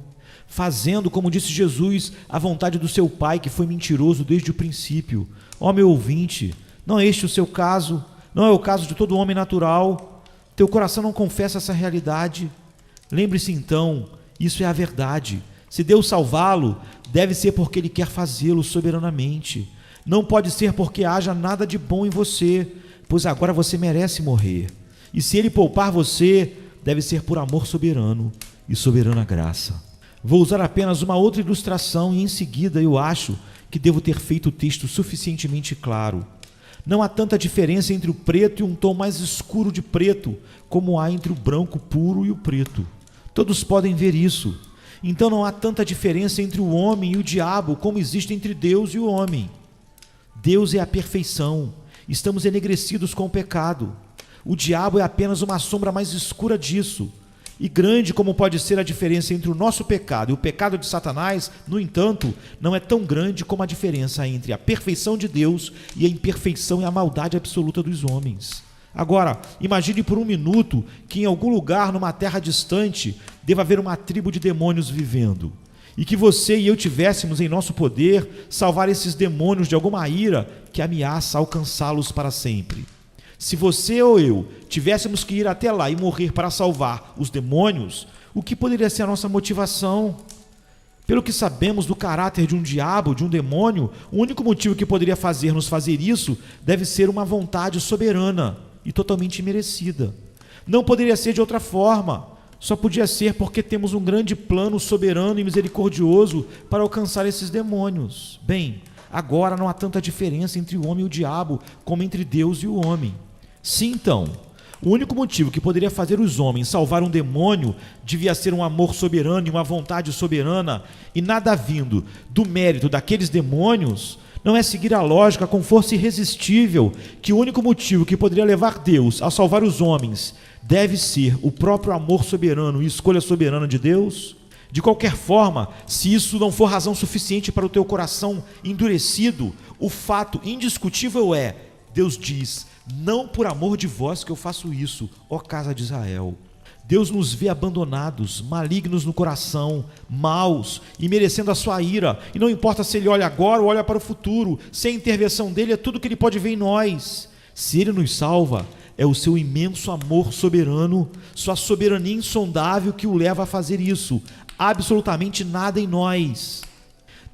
fazendo, como disse Jesus, a vontade do seu Pai, que foi mentiroso desde o princípio. Ó meu ouvinte, não é este o seu caso? Não é o caso de todo homem natural? Teu coração não confessa essa realidade? Lembre-se então, isso é a verdade. Se Deus salvá-lo, deve ser porque Ele quer fazê-lo soberanamente. Não pode ser porque haja nada de bom em você, pois agora você merece morrer. E se Ele poupar você, deve ser por amor soberano e soberana graça. Vou usar apenas uma outra ilustração e em seguida eu acho que devo ter feito o texto suficientemente claro. Não há tanta diferença entre o preto e um tom mais escuro de preto, como há entre o branco puro e o preto. Todos podem ver isso. Então não há tanta diferença entre o homem e o diabo como existe entre Deus e o homem. Deus é a perfeição. Estamos enegrecidos com o pecado. O diabo é apenas uma sombra mais escura disso. E grande como pode ser a diferença entre o nosso pecado e o pecado de Satanás, no entanto, não é tão grande como a diferença entre a perfeição de Deus e a imperfeição e a maldade absoluta dos homens. Agora, imagine por um minuto que em algum lugar, numa terra distante, deva haver uma tribo de demônios vivendo, e que você e eu tivéssemos em nosso poder salvar esses demônios de alguma ira que ameaça alcançá-los para sempre. Se você ou eu tivéssemos que ir até lá e morrer para salvar os demônios, o que poderia ser a nossa motivação? Pelo que sabemos do caráter de um diabo, de um demônio, o único motivo que poderia fazer-nos fazer isso deve ser uma vontade soberana e totalmente merecida. Não poderia ser de outra forma. Só podia ser porque temos um grande plano soberano e misericordioso para alcançar esses demônios. Bem, agora não há tanta diferença entre o homem e o diabo como entre Deus e o homem. Sim, então, o único motivo que poderia fazer os homens salvar um demônio devia ser um amor soberano e uma vontade soberana, e nada vindo do mérito daqueles demônios. Não é seguir a lógica com força irresistível que o único motivo que poderia levar Deus a salvar os homens deve ser o próprio amor soberano e escolha soberana de Deus? De qualquer forma, se isso não for razão suficiente para o teu coração endurecido, o fato indiscutível é, Deus diz, não por amor de vós que eu faço isso, ó casa de Israel. Deus nos vê abandonados, malignos no coração, maus e merecendo a sua ira, e não importa se Ele olha agora ou olha para o futuro, sem a intervenção dEle é tudo que Ele pode ver em nós. Se Ele nos salva, é o seu imenso amor soberano, sua soberania insondável que o leva a fazer isso, absolutamente nada em nós.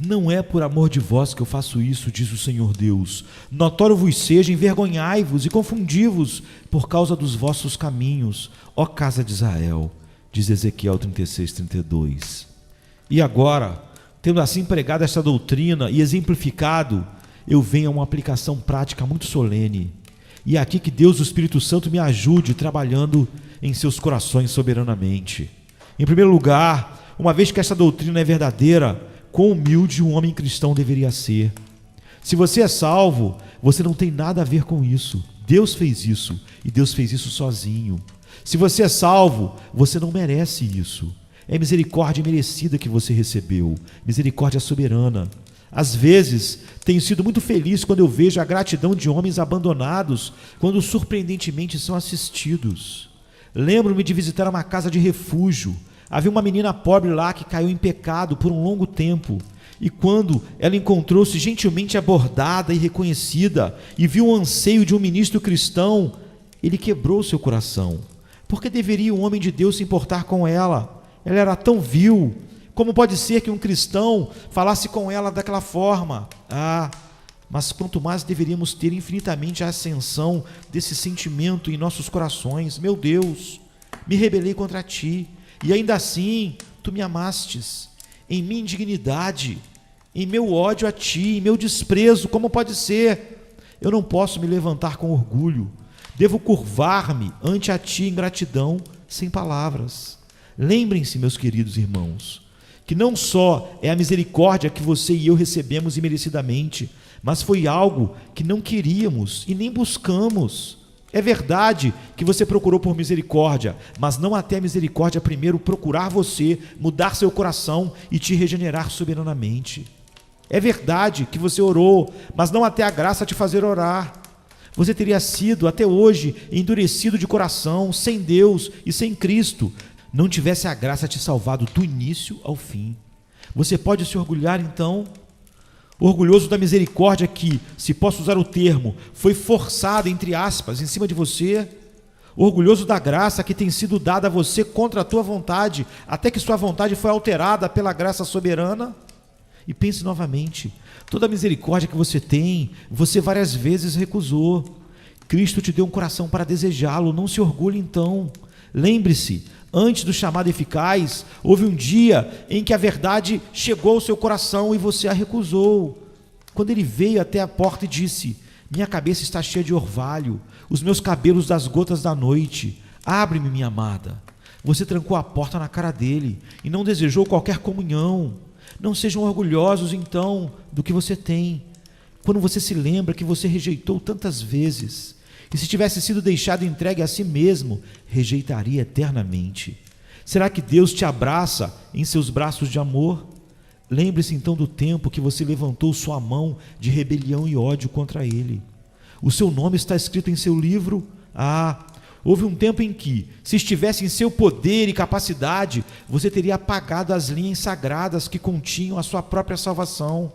Não é por amor de vós que eu faço isso, diz o Senhor Deus. Notório vos seja, envergonhai-vos e confundi-vos por causa dos vossos caminhos, ó casa de Israel, diz Ezequiel 36:32. E agora, tendo assim pregado esta doutrina e exemplificado, eu venho a uma aplicação prática muito solene. E é aqui que Deus, o Espírito Santo, me ajude trabalhando em seus corações soberanamente. Em primeiro lugar, uma vez que esta doutrina é verdadeira, quão humilde um homem cristão deveria ser. Se você é salvo, você não tem nada a ver com isso. Deus fez isso, e Deus fez isso sozinho. Se você é salvo, você não merece isso. É misericórdia merecida que você recebeu, misericórdia soberana. Às vezes, tenho sido muito feliz quando eu vejo a gratidão de homens abandonados, quando surpreendentemente são assistidos. Lembro-me de visitar uma casa de refúgio. Havia uma menina pobre lá que caiu em pecado por um longo tempo, e quando ela encontrou-se gentilmente abordada e reconhecida e viu o anseio de um ministro cristão, ele quebrou seu coração. Por que deveria um homem de Deus se importar com ela? Ela era tão vil. Como pode ser que um cristão falasse com ela daquela forma? Mas quanto mais deveríamos ter infinitamente a ascensão desse sentimento em nossos corações. Meu Deus, me rebelei contra ti, e ainda assim, tu me amastes, em minha indignidade, em meu ódio a ti, em meu desprezo, como pode ser? Eu não posso me levantar com orgulho, devo curvar-me ante a ti em gratidão, sem palavras. Lembrem-se, meus queridos irmãos, que não só é a misericórdia que você e eu recebemos imerecidamente, mas foi algo que não queríamos e nem buscamos. É verdade que você procurou por misericórdia, mas não até a misericórdia primeiro procurar você, mudar seu coração e te regenerar soberanamente. É verdade que você orou, mas não até a graça te fazer orar. Você teria sido, até hoje, endurecido de coração, sem Deus e sem Cristo, não tivesse a graça te salvado do início ao fim. Você pode se orgulhar então, orgulhoso da misericórdia que, se posso usar o termo, foi forçada, entre aspas, em cima de você, orgulhoso da graça que tem sido dada a você contra a tua vontade, até que sua vontade foi alterada pela graça soberana. E pense novamente, toda a misericórdia que você tem, você várias vezes recusou. Cristo te deu um coração para desejá-lo, não se orgulhe então. Lembre-se, antes do chamado eficaz, houve um dia em que a verdade chegou ao seu coração e você a recusou. Quando ele veio até a porta e disse: minha cabeça está cheia de orvalho, os meus cabelos das gotas da noite, abre-me, minha amada. Você trancou a porta na cara dele e não desejou qualquer comunhão. Não sejam orgulhosos então do que você tem. Quando você se lembra que você rejeitou tantas vezes, e se tivesse sido deixado entregue a si mesmo, rejeitaria eternamente. Será que Deus te abraça em seus braços de amor? Lembre-se então do tempo que você levantou sua mão de rebelião e ódio contra ele. O seu nome está escrito em seu livro? Houve um tempo em que, se estivesse em seu poder e capacidade, você teria apagado as linhas sagradas que continham a sua própria salvação.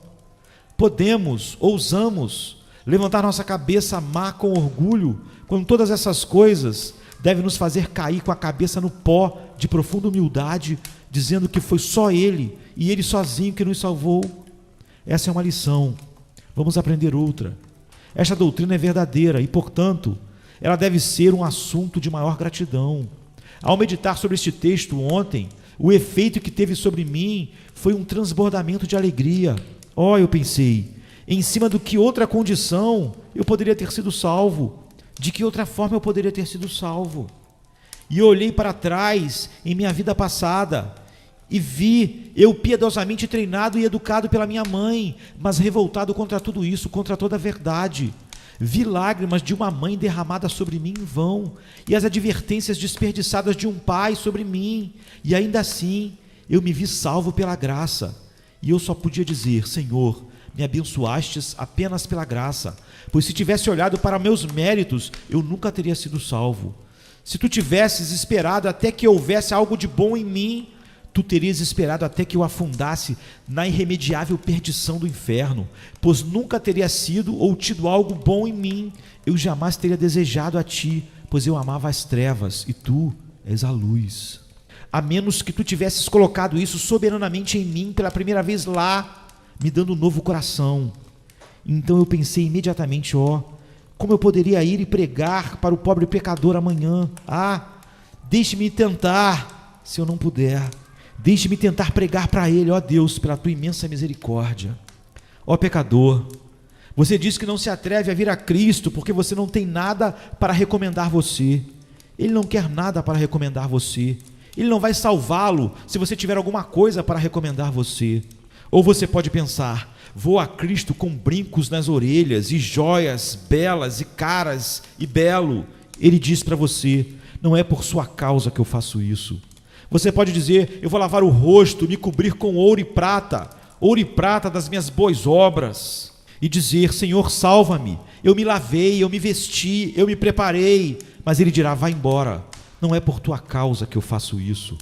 Ousamos levantar nossa cabeça má com orgulho, quando todas essas coisas devem nos fazer cair com a cabeça no pó de profunda humildade, dizendo que foi só Ele, e Ele sozinho que nos salvou. Essa é uma lição. Vamos aprender outra. Esta doutrina é verdadeira e, portanto, ela deve ser um assunto de maior gratidão. Ao meditar sobre este texto ontem, o efeito que teve sobre mim foi um transbordamento de alegria. Eu pensei, em cima do que outra condição eu poderia ter sido salvo? De que outra forma eu poderia ter sido salvo? E eu olhei para trás em minha vida passada e vi eu piedosamente treinado e educado pela minha mãe, mas revoltado contra tudo isso, contra toda a verdade. Vi lágrimas de uma mãe derramadas sobre mim em vão, e as advertências desperdiçadas de um pai sobre mim, e ainda assim eu me vi salvo pela graça, e eu só podia dizer: Senhor, me abençoastes apenas pela graça, pois se tivesse olhado para meus méritos, eu nunca teria sido salvo. Se tu tivesses esperado até que houvesse algo de bom em mim, tu terias esperado até que eu afundasse na irremediável perdição do inferno, pois nunca teria sido ou tido algo bom em mim. Eu jamais teria desejado a ti, pois eu amava as trevas e tu és a luz. A menos que tu tivesses colocado isso soberanamente em mim pela primeira vez lá, me dando um novo coração. Então eu pensei imediatamente: como eu poderia ir e pregar para o pobre pecador amanhã? Deixe-me tentar, se eu não puder. Deixe-me tentar pregar para ele, Deus, pela tua imensa misericórdia. Pecador, você diz que não se atreve a vir a Cristo porque você não tem nada para recomendar você. Ele não quer nada para recomendar você. Ele não vai salvá-lo se você tiver alguma coisa para recomendar você. Ou você pode pensar: vou a Cristo com brincos nas orelhas e joias belas e caras e belo. Ele diz para você: não é por sua causa que eu faço isso. Você pode dizer: eu vou lavar o rosto, me cobrir com ouro e prata das minhas boas obras, e dizer: Senhor, salva-me, eu me lavei, eu me vesti, eu me preparei. Mas ele dirá: vai embora, não é por tua causa que eu faço isso.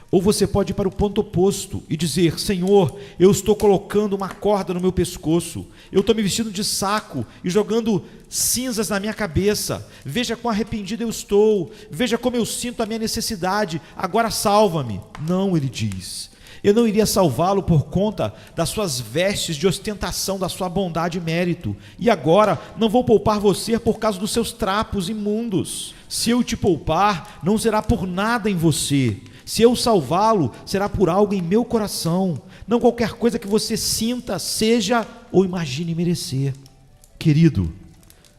Ou você pode ir para o ponto oposto e dizer: Senhor, eu estou colocando uma corda no meu pescoço, eu estou me vestindo de saco e jogando cinzas na minha cabeça, veja quão arrependido eu estou, veja como eu sinto a minha necessidade, agora salva-me. Não, ele diz, eu não iria salvá-lo por conta das suas vestes de ostentação, da sua bondade e mérito, e agora não vou poupar você por causa dos seus trapos imundos. Se eu te poupar, não será por nada em você. Se eu salvá-lo, será por algo em meu coração, não qualquer coisa que você sinta, seja ou imagine merecer. Querido,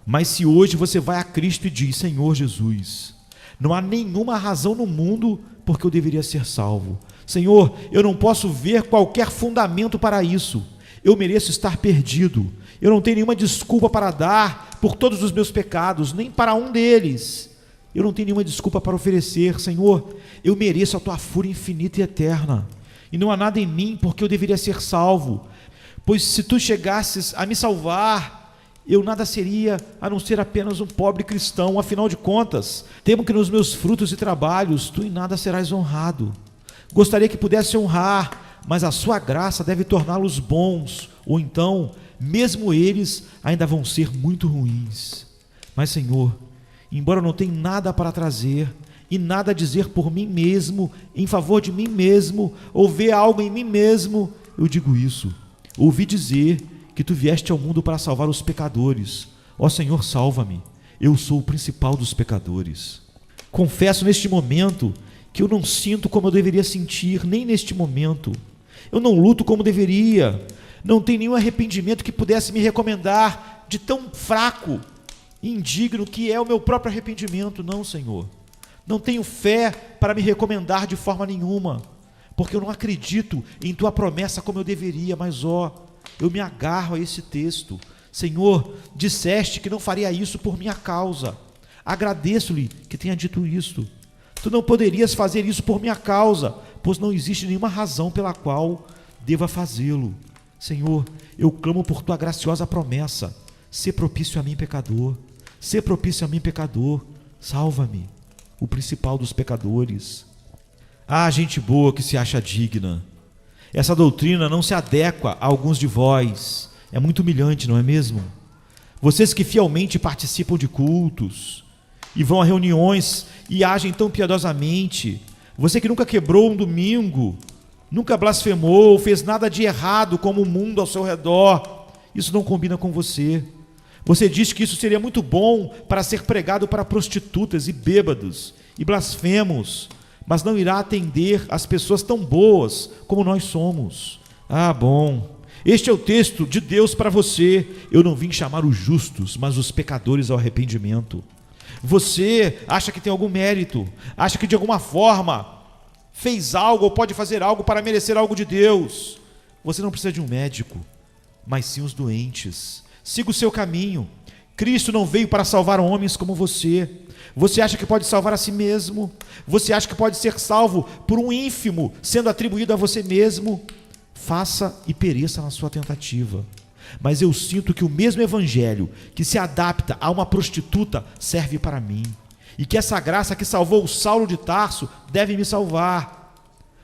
mas se hoje você vai a Cristo e diz: Senhor Jesus, não há nenhuma razão no mundo porque eu deveria ser salvo. Senhor, eu não posso ver qualquer fundamento para isso. Eu mereço estar perdido. Eu não tenho nenhuma desculpa para dar por todos os meus pecados, nem para um deles. Eu não tenho nenhuma desculpa para oferecer. Senhor, eu mereço a tua fúria infinita e eterna, e não há nada em mim porque eu deveria ser salvo, pois se tu chegasses a me salvar, eu nada seria a não ser apenas um pobre cristão. Afinal de contas, temo que nos meus frutos e trabalhos tu em nada serás honrado. Gostaria que pudesse honrar, mas a sua graça deve torná-los bons, ou então, mesmo eles ainda vão ser muito ruins. Mas, Senhor, embora eu não tenha nada para trazer e nada a dizer por mim mesmo, em favor de mim mesmo, ou ver algo em mim mesmo, eu digo isso: ouvi dizer que tu vieste ao mundo para salvar os pecadores. Ó Senhor, salva-me, eu sou o principal dos pecadores. Confesso neste momento que eu não sinto como eu deveria sentir, nem neste momento. Eu não luto como deveria, não tenho nenhum arrependimento que pudesse me recomendar de tão fraco e indigno que é o meu próprio arrependimento. Não, Senhor, não tenho fé para me recomendar de forma nenhuma, porque eu não acredito em tua promessa como eu deveria. Mas eu me agarro a esse texto. Senhor, disseste que não faria isso por minha causa. Agradeço-lhe que tenha dito isto. Tu não poderias fazer isso por minha causa, pois não existe nenhuma razão pela qual deva fazê-lo. Senhor, eu clamo por tua graciosa promessa: sê propício a mim, pecador. Sê propício a mim, pecador. Salva-me, o principal dos pecadores. Ah, gente boa que se acha digna. Essa doutrina não se adequa a alguns de vós. É muito humilhante, não é mesmo? Vocês que fielmente participam de cultos e vão a reuniões e agem tão piedosamente. Você que nunca quebrou um domingo, nunca blasfemou, fez nada de errado como o mundo ao seu redor. Isso não combina com você. Você diz que isso seria muito bom para ser pregado para prostitutas e bêbados e blasfemos, mas não irá atender as pessoas tão boas como nós somos. Ah, bom, este é o texto de Deus para você. Eu não vim chamar os justos, mas os pecadores ao arrependimento. Você acha que tem algum mérito, acha que de alguma forma fez algo ou pode fazer algo para merecer algo de Deus. Você não precisa de um médico, mas sim os doentes. Siga o seu caminho. Cristo não veio para salvar homens como você. Você acha que pode salvar a si mesmo? Você acha que pode ser salvo por um ínfimo sendo atribuído a você mesmo? Faça e pereça na sua tentativa. Mas eu sinto que o mesmo evangelho que se adapta a uma prostituta serve para mim, e que essa graça que salvou o Saulo de Tarso deve me salvar.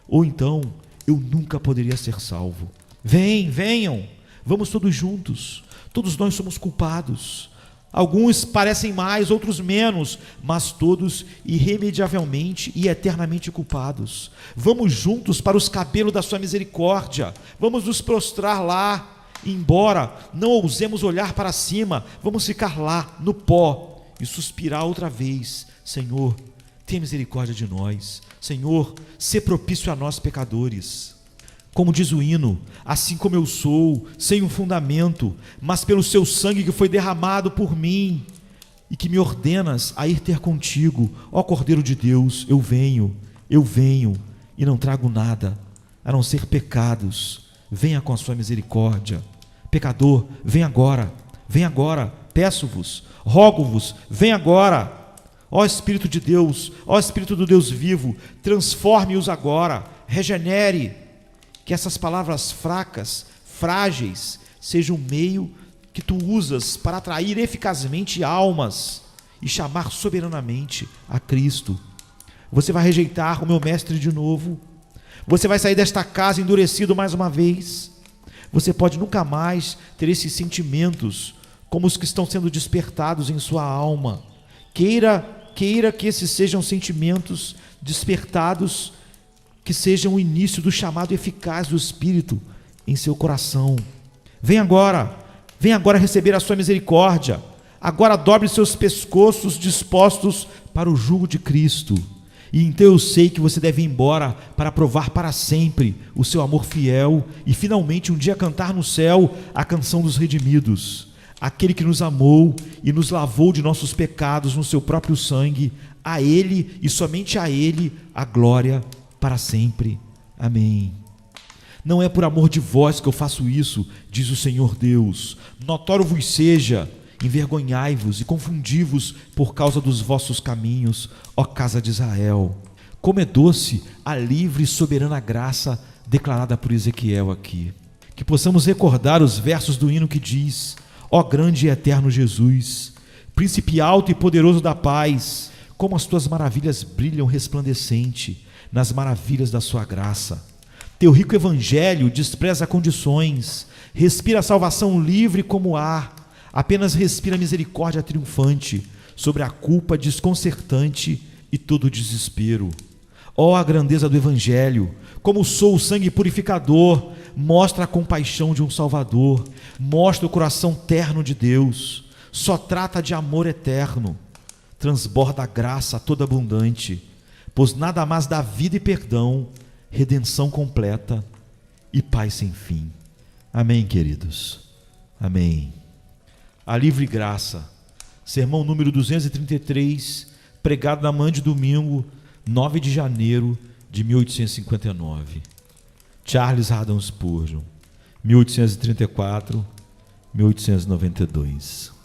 Ou então eu nunca poderia ser salvo. Venham, vamos todos juntos. Todos nós somos culpados. Alguns parecem mais, outros menos, mas todos irremediavelmente e eternamente culpados. Vamos juntos para os cabelos da sua misericórdia. Vamos nos prostrar lá. Embora não ousemos olhar para cima, vamos ficar lá no pó e suspirar outra vez: Senhor, tenha misericórdia de nós. Senhor, sê propício a nós pecadores. Como diz o hino: assim como eu sou, sem um fundamento, mas pelo seu sangue que foi derramado por mim, e que me ordenas a ir ter contigo, ó Cordeiro de Deus, eu venho, e não trago nada, a não ser pecados. Venha com a sua misericórdia. Pecador, vem agora, peço-vos, rogo-vos, vem agora. Ó Espírito de Deus, ó Espírito do Deus vivo, transforme-os agora, regenere. Que essas palavras fracas, frágeis, sejam um meio que tu usas para atrair eficazmente almas e chamar soberanamente a Cristo. Você vai rejeitar o meu mestre de novo? Você vai sair desta casa endurecido mais uma vez? Você pode nunca mais ter esses sentimentos como os que estão sendo despertados em sua alma. Queira que esses sejam sentimentos despertados, que sejam o início do chamado eficaz do Espírito em seu coração. Vem agora receber a sua misericórdia. Agora dobre seus pescoços dispostos para o jugo de Cristo. E então eu sei que você deve ir embora para provar para sempre o seu amor fiel e finalmente um dia cantar no céu a canção dos redimidos. Aquele que nos amou e nos lavou de nossos pecados no seu próprio sangue, a Ele e somente a Ele a glória para sempre. Amém. Não é por amor de vós que eu faço isso, diz o Senhor Deus. Notório vos seja, envergonhai-vos e confundi-vos por causa dos vossos caminhos, ó casa de Israel. Como é doce a livre e soberana graça declarada por Ezequiel aqui. Que possamos recordar os versos do hino que diz: Ó grande e eterno Jesus, príncipe alto e poderoso da paz, como as tuas maravilhas brilham resplandecente nas maravilhas da sua graça. Teu rico evangelho despreza condições, respira a salvação livre como ar, apenas respira a misericórdia triunfante sobre a culpa desconcertante e todo o desespero. Ó a grandeza do evangelho, como sou o sangue purificador, mostra a compaixão de um Salvador, mostra o coração terno de Deus, só trata de amor eterno, transborda a graça toda abundante, pois nada mais dá vida e perdão, redenção completa e paz sem fim. Amém, queridos? Amém. A livre graça, sermão número 233, pregado na manhã de domingo, 9 de janeiro de 1859. Charles Haddon Spurgeon, 1834-1892.